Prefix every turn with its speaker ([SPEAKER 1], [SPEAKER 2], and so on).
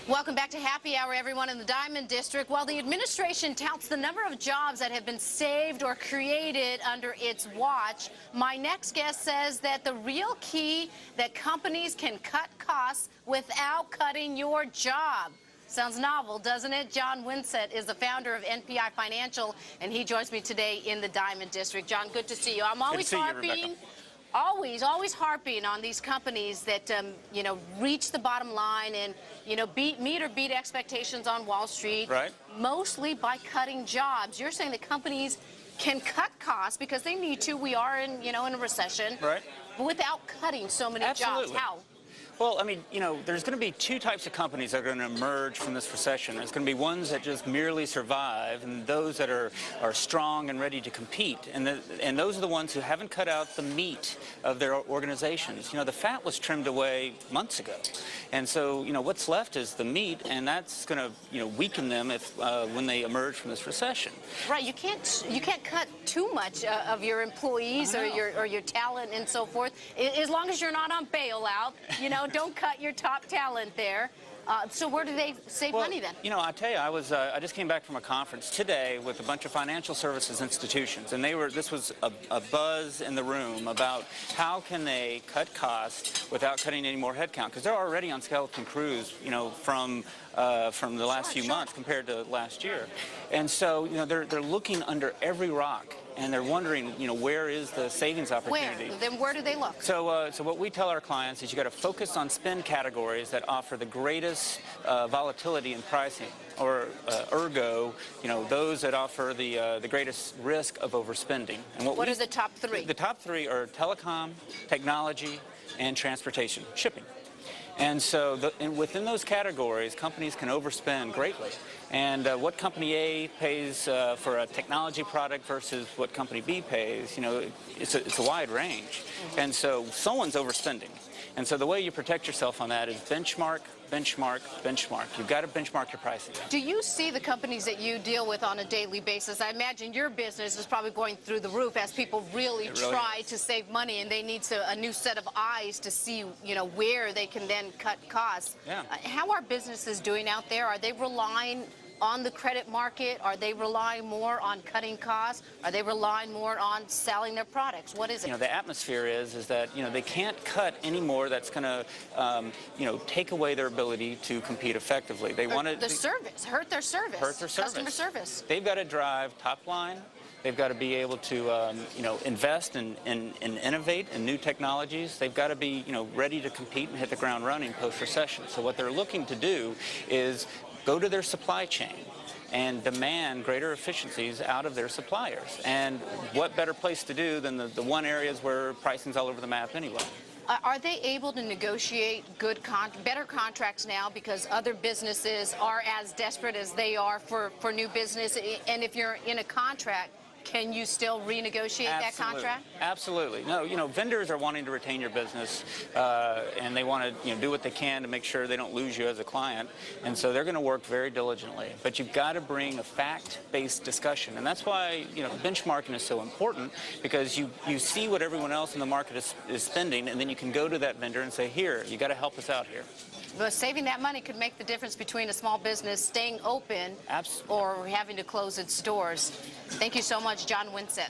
[SPEAKER 1] Welcome back to Happy Hour, everyone in the Diamond District. While the administration touts the number of jobs that have been saved or created under its watch, my next guest says that the real key that companies can cut costs without cutting your job. Sounds novel, doesn't it? Jon Winsett is the founder of NPI Financial, and he joins me today in the Diamond District. Jon, good to see you. I'm always harping. Always harping on these companies that, reach the bottom line and, meet or beat expectations on Wall Street.
[SPEAKER 2] Right. Mostly
[SPEAKER 1] by cutting jobs. You're saying that companies can cut costs because they need to. We are in a recession.
[SPEAKER 2] Right.
[SPEAKER 1] But without cutting so many jobs. How?
[SPEAKER 2] Well, I mean, there's going to be two types of companies that are going to emerge from this recession. There's going to be ones that just merely survive, and those that are strong and ready to compete. And those are the ones who haven't cut out the meat of their organizations. The fat was trimmed away months ago. And so, what's left is the meat, and that's going to, weaken them when they emerge from this recession.
[SPEAKER 1] Right. You can't cut too much of your employees or your talent and so forth. As long as you're not on bailout, don't cut your top talent there. So where do they save money then?
[SPEAKER 2] I tell you, I just came back from a conference today with a bunch of financial services institutions, and this was a buzz in the room about how can they cut costs without cutting any more headcount, because they're already on skeleton crews, from the last few months compared to last year. And so, they're looking under every rock. And they're wondering, where is the savings opportunity?
[SPEAKER 1] Then where do they look?
[SPEAKER 2] So what we tell our clients is you got to focus on spend categories that offer the greatest volatility in pricing, or ergo, those that offer the greatest risk of overspending. And
[SPEAKER 1] what are the top three?
[SPEAKER 2] The top three are telecom, technology, and transportation, shipping. And so within those categories, companies can overspend greatly. And what company A pays for a technology product versus what company B pays, it's a wide range. And so someone's overspending. And so the way you protect yourself on that is benchmark, benchmark, benchmark. You've got to benchmark your pricing.
[SPEAKER 1] Do you see the companies that you deal with on a daily basis? I imagine your business is probably going through the roof as people really try to save money, and they need a new set of eyes to see, where they can then cut costs.
[SPEAKER 2] Yeah.
[SPEAKER 1] How are businesses doing out there? Are they relying on the credit market? Are they relying more on cutting costs? Are they relying more on selling their products? What is it?
[SPEAKER 2] The atmosphere is that, they can't cut any more that's going to, take away their ability to compete effectively. They want to...
[SPEAKER 1] hurt their service.
[SPEAKER 2] Hurt their service.
[SPEAKER 1] Customer service.
[SPEAKER 2] They've got to drive top line. They've got to be able to, invest and innovate in new technologies. They've got to be, ready to compete and hit the ground running post-recession. So what they're looking to do is go to their supply chain and demand greater efficiencies out of their suppliers. And what better place to do than the one areas where pricing's all over the map anyway.
[SPEAKER 1] Are they able to negotiate better contracts now because other businesses are as desperate as they are for new business? And if you're in a contract, can you still renegotiate that contract?
[SPEAKER 2] Absolutely. No, vendors are wanting to retain your business, and they want to, do what they can to make sure they don't lose you as a client. And so they're going to work very diligently. But you've got to bring a fact-based discussion. And that's why, benchmarking is so important, because you see what everyone else in the market is spending, and then you can go to that vendor and say, here, you got to help us out here.
[SPEAKER 1] But saving that money could make the difference between a small business staying open or having to close its doors. Thank you so much, Jon Winsett.